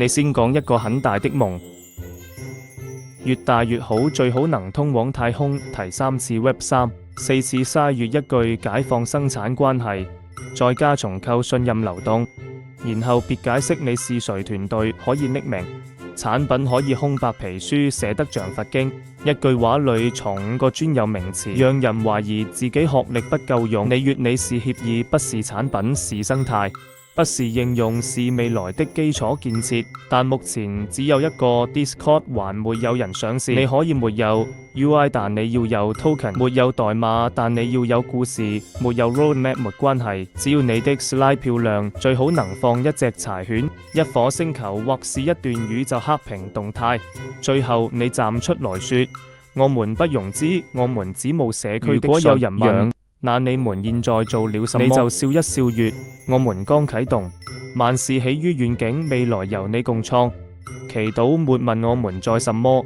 你先講一個很大的夢，越大越好，最好能通往太空。提3次 Web3， 4次鯊魚，一句解放生產關係，再加重構信任流動，然後別解釋你是誰，團隊可以匿名，產品可以空白皮書寫得像佛經，一句話裏藏5個專有名詞，讓人懷疑自己學歷不夠用。你是協議，不是產品，是生態，不是應用，是未來的基礎建設。但目前只有一個 Discord， 還沒有人上市。你可以沒有 UI， 但你要有 token， 沒有代碼，但你要有故事，沒有 roadmap 沒關係，只要你的 slide 漂亮，最好能放一隻柴犬、一顆星球或是一段宇宙黑屏動態。最後你站出來說，我們不融資，我們只冇社區的信仰。如果有人問，那你們現在做了什麼？你就笑一笑說，我們剛啟動，萬事起於願景，未來由你共創。祈禱沒問我們在什麼，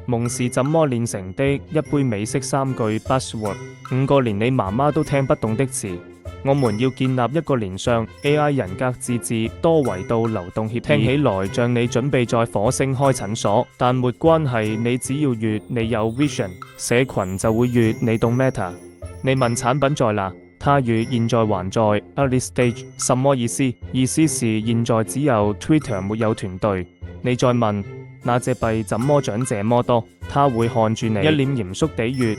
夢是怎麼練成的？一杯美式3句 buzzword， 5個連你媽媽都聽不懂的詞。我們要建立一個連上 AI 人格自治多維度流動協議，聽起來像你準備在火星開診所，但沒關係，你只要越你有 vision， 社群就會越你懂 meta。你問產品在哪？它與現在還在 early stage， 什麼意思？意思是現在只有 Twitter 沒有團隊。你再問那隻幣怎麼漲這麼多？他會看住你，一臉嚴肅地說，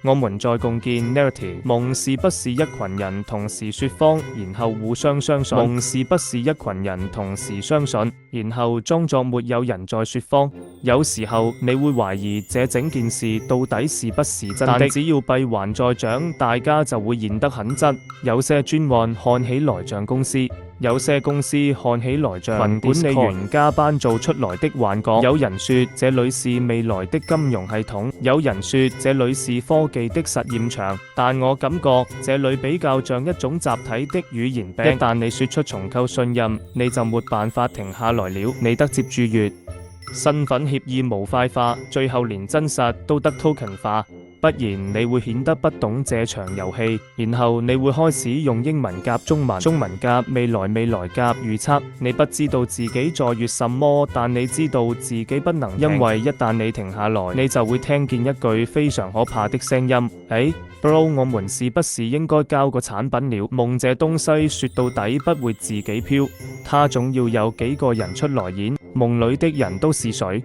我們在共建 narrative。 夢是不是一群人同時說謊，然後互相相信？夢是不是一群人同時相信，然後裝作沒有人在說謊？有時候你會懷疑這整件事到底是不是真的，但只要幣還在漲，大家就會顯得很真。有些專案看起來像公司，有些公司看起來像群管理員加班做出來的幻覺。有人說這裏是未來的金融系統，有人說這裏是科技的實驗場，但我感覺這裏比較像一種集體的語言病。一旦你說出重構信任，你就沒辦法停下來了。你得接住越身份協議模塊化，最後連真實都得 token 化，不然你會顯得不懂這場遊戲。然後你會開始用英文夾中文，中文夾未來夾預測。你不知道自己在越什麼，但你知道自己不能停，因為一旦你停下來，你就會聽見一句非常可怕的聲音，Bro， 我們是不是應該交個產品了？夢這東西說到底不會自己飄，它總要有幾個人出來演。夢裏的人都是誰？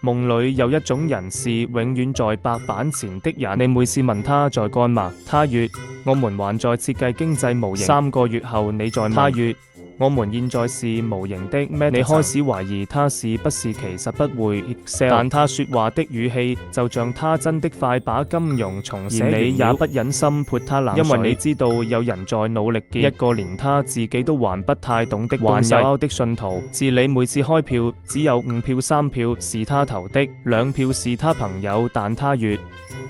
夢裏有一種人是永遠在白板前的人，你每次問他在幹嘛，他說我們還在設計經濟模型。3個月後你再問，他說我們現在是模型的咩？你開始懷疑他是不是其實不會 Excel， 但他說話的語氣就像他真的快把金融重寫，而你也不忍心潑他冷水，因為你知道有人在努力建一個連他自己都還不太懂的還有的信徒。自你每次開票只有5票3票是他投的，2票是他朋友，但他說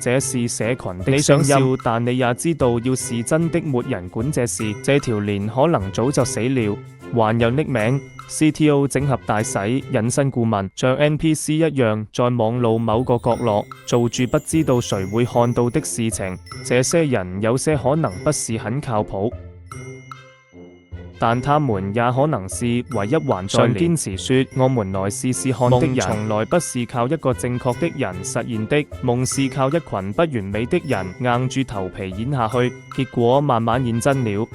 這是社群的聲音。你想笑，但你也知道要是真的沒人管這事，這條鏈可能早就死了。還有匿名 CTO 整合大使隱身顧問，像 NPC 一樣在網路某個角落做住不知道誰會看到的事情。這些人有些可能不是很靠譜，但他們也可能是唯一還在堅持說我們來試試看的人。夢從來不是靠一個正確的人實現的，夢是靠一群不完美的人硬住頭皮演下去，結果慢慢演真了。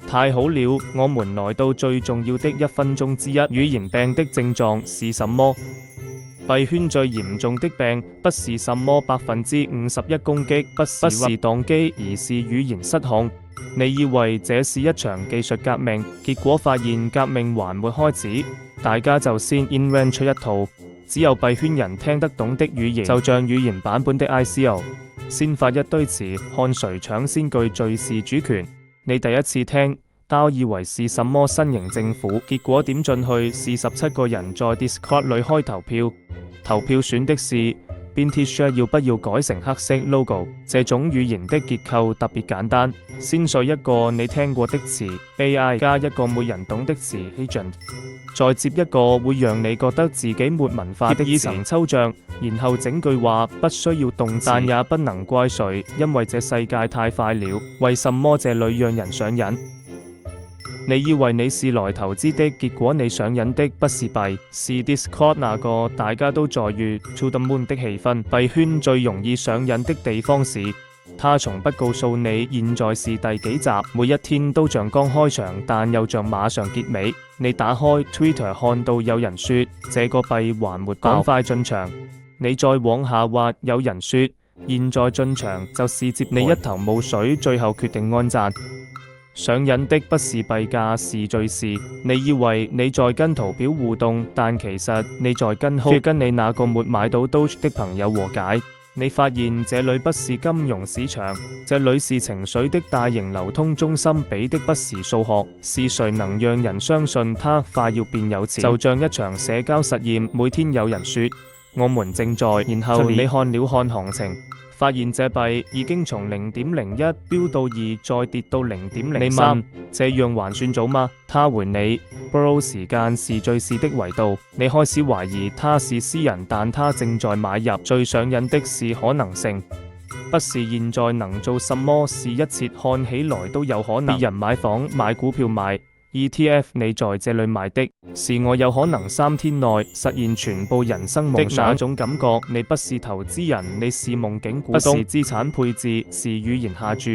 太好了，我們來到最重要的1分鐘之一。語言病的症狀是什麼？幣圈最嚴重的病不是什麼51%攻擊，不是宕機，而是語言失控。你以為這是一場技術革命，結果發現革命還沒開始，大家就先 invent 出一套只有幣圈人聽得懂的語言，就像語言版本的 ICO， 先發一堆詞，看誰搶先句最是主權。你第一次聽都以為是什麼新型政府，結果點進去是17個人在 Discord 裏開投票，投票選的是 Binance 要不要改成黑色 logo。這種語言的結構特別簡單，先說一個你聽過的詞 AI， 加一個沒人懂的詞 agent， 再接一個會讓你覺得自己沒文化的詞，層抽象，然後整句話不需要動詞，但也不能怪誰，因為這世界太快了。為什麼這裏讓人上癮？你以為你是來投資的，結果你上癮的不是幣，是 Discord 那個大家都在於 To the Moon 的氣氛。幣圈最容易上癮的地方是，他從不告訴你現在是第幾集，每一天都像剛開場，但又像馬上結尾。你打開 Twitter 看到有人說這個幣還沒爆，趕快進場。你再往下滑，有人說現在進場就是接你一頭霧水，最後決定安讚。上癮的不是幣價，是敘事。你以為你在跟圖表互動，但其實你在跟你那個沒買到 Doge 的朋友和解。你發現這裏不是金融市場，這裏是情緒的大型流通中心，比的不是數學，是誰能讓人相信他快要變有錢。就像一場社交實驗，每天有人說我們正在，然後你看了看行情，發現這幣已經從0.01飆到2，再跌到0.03。你問這樣還算早嗎？他回你 Bro， 時間是敘事的維度。你開始懷疑他是私人，但他正在買入。最上癮的是可能性，不是現在能做什麼，是一切看起來都有可能。別人買房、買股票、買ETF， 你在這裏買的是我有可能3天內實現全部人生夢想的那種感覺。你不是投資人，你是夢境股東，不是資產配置，是語言下注，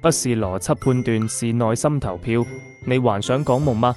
不是邏輯判斷，是內心投票。你還想講夢嗎？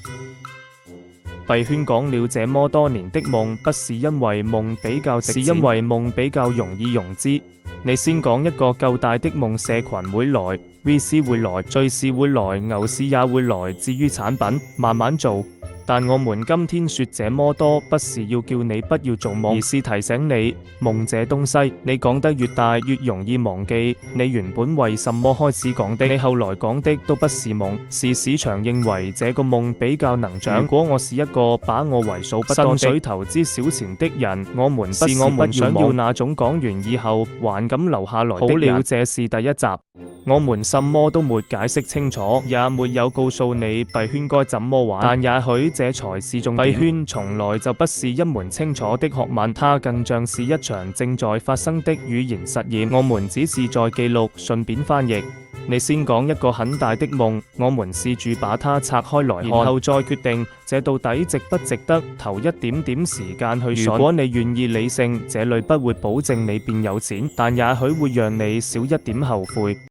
幣圈講了這麼多年的夢，不是因為夢比較值錢，是因為夢比較容易融資。你先講一個夠大的夢，社群會來，VC 會來，敘事會來，牛市也會來。至於產品，慢慢做。但我們今天說這麼多，不是要叫你不要做夢，而是提醒你夢這東西，你講得越大越容易忘記你原本為什麼開始講的。你後來講的都不是夢，是市場認為這個夢比較能漲。如果我是一個把我為數不多的薪水投資小錢的人，我們不想要那種講完以後還敢留下來的人。好了，這是第一集。我們什麼都沒解釋清楚，也沒有告訴你幣圈該怎麼玩，但也許這才是重點。幣圈從來就不是一門清楚的學問，它更像是一場正在發生的語言實驗。我們只是在記錄，順便翻譯。你先講一個很大的夢，我們試住把它拆開來看，然後再決定這到底值不值得投一點點時間去信。如果你願意理性，這裏不會保證你變有錢，但也許會讓你少一點後悔。